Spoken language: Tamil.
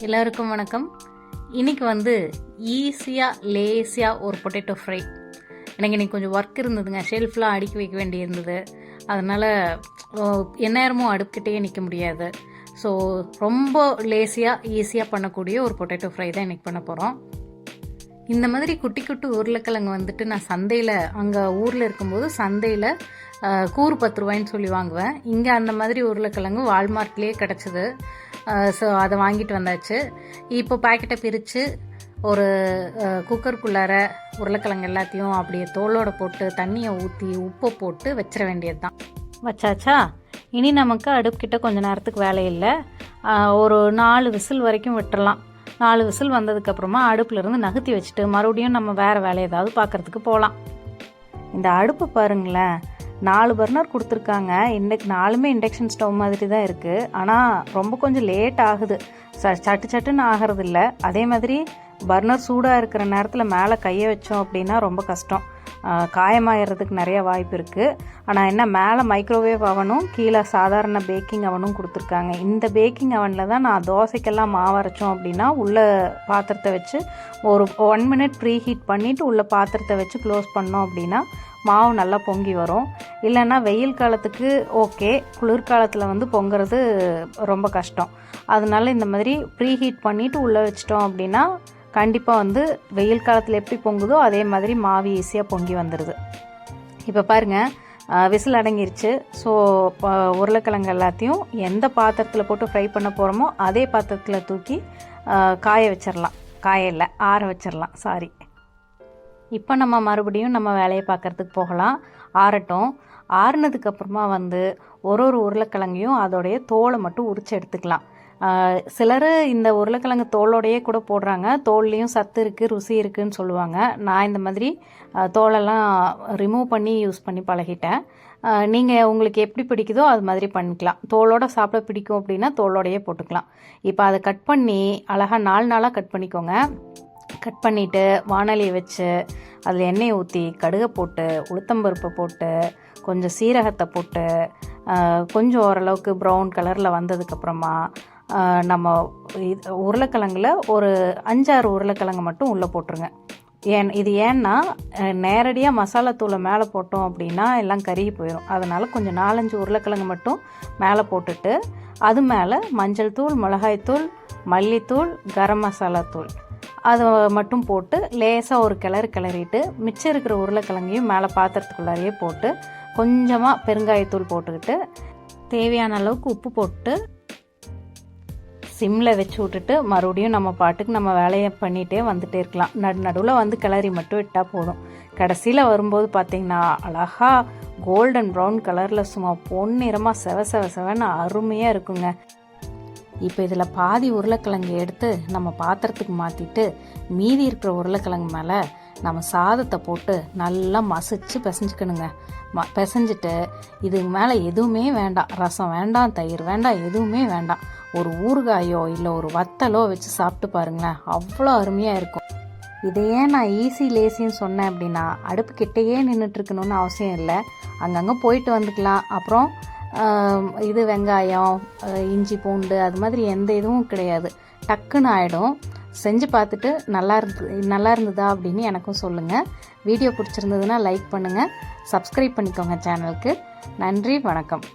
எல்லாருக்கும் வணக்கம். இன்னைக்கு ஈஸியாக லேசியாக ஒரு பொட்டேட்டோ ஃப்ரை. எனக்கு இன்னைக்கு கொஞ்சம் ஒர்க் இருந்ததுங்க, ஷெல்ஃப்லாம் அடுக்கி வைக்க வேண்டியிருந்தது. அதனால் எந்நேரமும் அடுப்பிக்கிட்டே நிற்க முடியாது. ஸோ ரொம்ப லேசியாக ஈஸியாக பண்ணக்கூடிய ஒரு பொட்டேட்டோ ஃப்ரை தான் இன்றைக்கி பண்ண போகிறோம். இந்த மாதிரி குட்டி குட்டி உருளைக்கிழங்கு நான் சந்தையில், அங்கே ஊரில் இருக்கும்போது சந்தையில் கூறு 10 ரூபாய்ன்னு சொல்லி வாங்குவேன். இங்கே அந்த மாதிரி உருளைக்கிழங்கு வால்மார்ட்லேயே கிடச்சிது. ஸோ அதை வாங்கிட்டு வந்தாச்சு. இப்போ பாக்கெட்டை பிரித்து ஒரு குக்கருக்குள்ளார உருளைக்கிழங்கு எல்லாத்தையும் அப்படியே தோலோடு போட்டு தண்ணியை ஊற்றி உப்பை போட்டு வச்சிட வேண்டியது தான். வச்சாச்சா? இனி நமக்கு அடுப்புக்கிட்ட கொஞ்சம் நேரத்துக்கு வேலை இல்லை. ஒரு 4 விசில் வரைக்கும் விட்டுறலாம். 4 விசில் வந்ததுக்கப்புறமா அடுப்புலேருந்து நகர்த்தி வச்சுட்டு மறுபடியும் நம்ம வேறு வேலை ஏதாவது பார்க்குறதுக்கு போகலாம். இந்த அடுப்பு பாருங்களேன், 4 பர்னர் கொடுத்துருக்காங்க. இன்றைக்கு 4மே இண்டக்ஷன் ஸ்டவ் மாதிரி தான் இருக்குது. ஆனால் ரொம்ப கொஞ்சம் லேட் ஆகுது, சட்டு சட்டுன்னு ஆகிறது இல்லை. அதே மாதிரி பர்னர் சூடாக இருக்கிற நேரத்தில் மேலே கையை வச்சோம் அப்படின்னா ரொம்ப கஷ்டம், காயமாகிறதுக்கு நிறைய வாய்ப்பு இருக்குது. ஆனால் என்ன, மேலே மைக்ரோவேவ் அவனும் கீழே சாதாரண பேக்கிங் அவனும் கொடுத்துருக்காங்க. இந்த பேக்கிங் அவனில் தான் நான் தோசைக்கெல்லாம் மாவு அரைச்சோம் அப்படின்னா உள்ளே பாத்திரத்தை வச்சு ஒரு 1 மினிட் ப்ரீ ஹீட் பண்ணிவிட்டு உள்ளே பாத்திரத்தை வச்சு க்ளோஸ் பண்ணோம் அப்படின்னா மாவு நல்லா பொங்கி வரும். இல்லைன்னா வெயில் காலத்துக்கு ஓகே, குளிர்காலத்தில் பொங்குறது ரொம்ப கஷ்டம். அதனால இந்த மாதிரி ப்ரீ ஹீட் பண்ணிவிட்டு உள்ளே வச்சிட்டோம் அப்படின்னா கண்டிப்பாக வெயில் காலத்தில் எப்படி பொங்குதோ அதே மாதிரி மாவு ஈஸியாக பொங்கி வந்துடுது. இப்போ பாருங்கள், விசில் அடங்கிருச்சு. ஸோ உருளைக்கிழங்கு எல்லாத்தையும் எந்த பாத்திரத்தில் போட்டு ஃப்ரை பண்ண போகிறோமோ அதே பாத்திரத்தில் தூக்கி காய வச்சிடலாம். காய ஆற வச்சிடலாம், சாரி. இப்போ நம்ம மறுபடியும் நம்ம வேலையை பார்க்குறதுக்கு போகலாம். ஆறட்டும். ஆறுனதுக்கப்புறமா ஒரு உருளைக்கிழங்கையும் அதோடைய தோலை மட்டும் உரித்து எடுத்துக்கலாம். சிலர் இந்த உருளைக்கிழங்கு தோலோடையே கூட போடுறாங்க. தோல்லையும் சத்து இருக்குது, ருசி இருக்குதுன்னு சொல்லுவாங்க. நான் இந்த மாதிரி தோலெல்லாம் ரிமூவ் பண்ணி யூஸ் பண்ணி பழகிட்டேன். நீங்கள் உங்களுக்கு எப்படி பிடிக்குதோ அது மாதிரி பண்ணிக்கலாம். தோலோடு சாப்பிட பிடிக்கும் அப்படின்னா தோலோடையே போட்டுக்கலாம். இப்போ அதை கட் பண்ணி அழகாக 4 நாளாக கட் பண்ணிக்கோங்க. கட் பண்ணிவிட்டு வானலியை வச்சு அதில் எண்ணெய் ஊற்றி கடுகை போட்டு உளுத்தம்பருப்பை போட்டு கொஞ்சம் சீரகத்தை போட்டு கொஞ்சம் ஓரளவுக்கு ப்ரௌன் கலரில் வந்ததுக்கப்புறமா நம்ம உருளைக்கிழங்குல ஒரு 5-6 உருளைக்கிழங்கு மட்டும் உள்ளே போட்டுருங்க. இது ஏன்னா நேரடியாக மசாலா தூளை மேலே போட்டோம் அப்படின்னா எல்லாம் கருகி போயிடும். அதனால் கொஞ்சம் 4-5 உருளைக்கிழங்கு மட்டும் மேலே போட்டுட்டு அது மேலே மஞ்சள் தூள், மிளகாய்த்தூள், மல்லித்தூள், கரம் மசாலா தூள் அதை மட்டும் போட்டு லேசாக ஒரு கிளறிட்டு மிச்சம் இருக்கிற உருளைக்கிழங்கையும் மேலே பாத்திரத்துக்குள்ளாரையே போட்டு கொஞ்சமாக பெருங்காயத்தூள் போட்டுக்கிட்டு தேவையான அளவுக்கு உப்பு போட்டு சிம்மில் வச்சு விட்டுட்டு மறுபடியும் நம்ம பாட்டுக்கு நம்ம வேலையை பண்ணிகிட்டே வந்துகிட்டே இருக்கலாம். நடுவில் கிளறி மட்டும் விட்டால் போதும். கடைசியில் வரும்போது பார்த்திங்கன்னா அழகாக கோல்டன் ப்ரௌன் கலரில் சும்மா பொன்னிறமாக செவன்னு அருமையாக இருக்குங்க. இப்போ இதில் பாதி உருளைக்கிழங்கு எடுத்து நம்ம பாத்திரத்துக்கு மாற்றிட்டு மீதி இருக்கிற உருளைக்கிழங்கு மேலே நம்ம சாதத்தை போட்டு நல்லா மசிச்சு பிசைஞ்சுக்கணுங்க. பிசைஞ்சிட்டு இதுக்கு மேலே எதுவுமே வேண்டாம், ரசம் வேண்டாம், தயிர் வேண்டாம், எதுவுமே வேண்டாம். ஒரு ஊறுகாயோ இல்லை ஒரு வத்தலோ வச்சு சாப்பிட்டு பாருங்களேன், அவ்வளோ அருமையாக இருக்கும். இதையே நான் ஈஸி லேசின்னு சொன்னேன் அப்படின்னா அடுப்புக்கிட்டேயே நின்றுட்டுருக்கணும்னு அவசியம் இல்லை. அங்கங்கே போயிட்டு வந்துக்கலாம். அப்புறம் இது வெங்காயம், இஞ்சி, பூண்டு அது மாதிரி எந்த இதுவும் கிடையாது, டக்குன்னு ஆகிடும். செஞ்சு பார்த்துட்டு நல்லா இருந்ததா அப்படின்னு எனக்கும் சொல்லுங்கள். வீடியோ பிடிச்சிருந்ததுன்னா லைக் பண்ணுங்கள், சப்ஸ்கிரைப் பண்ணிக்கோங்க சேனலுக்கு. நன்றி, வணக்கம்.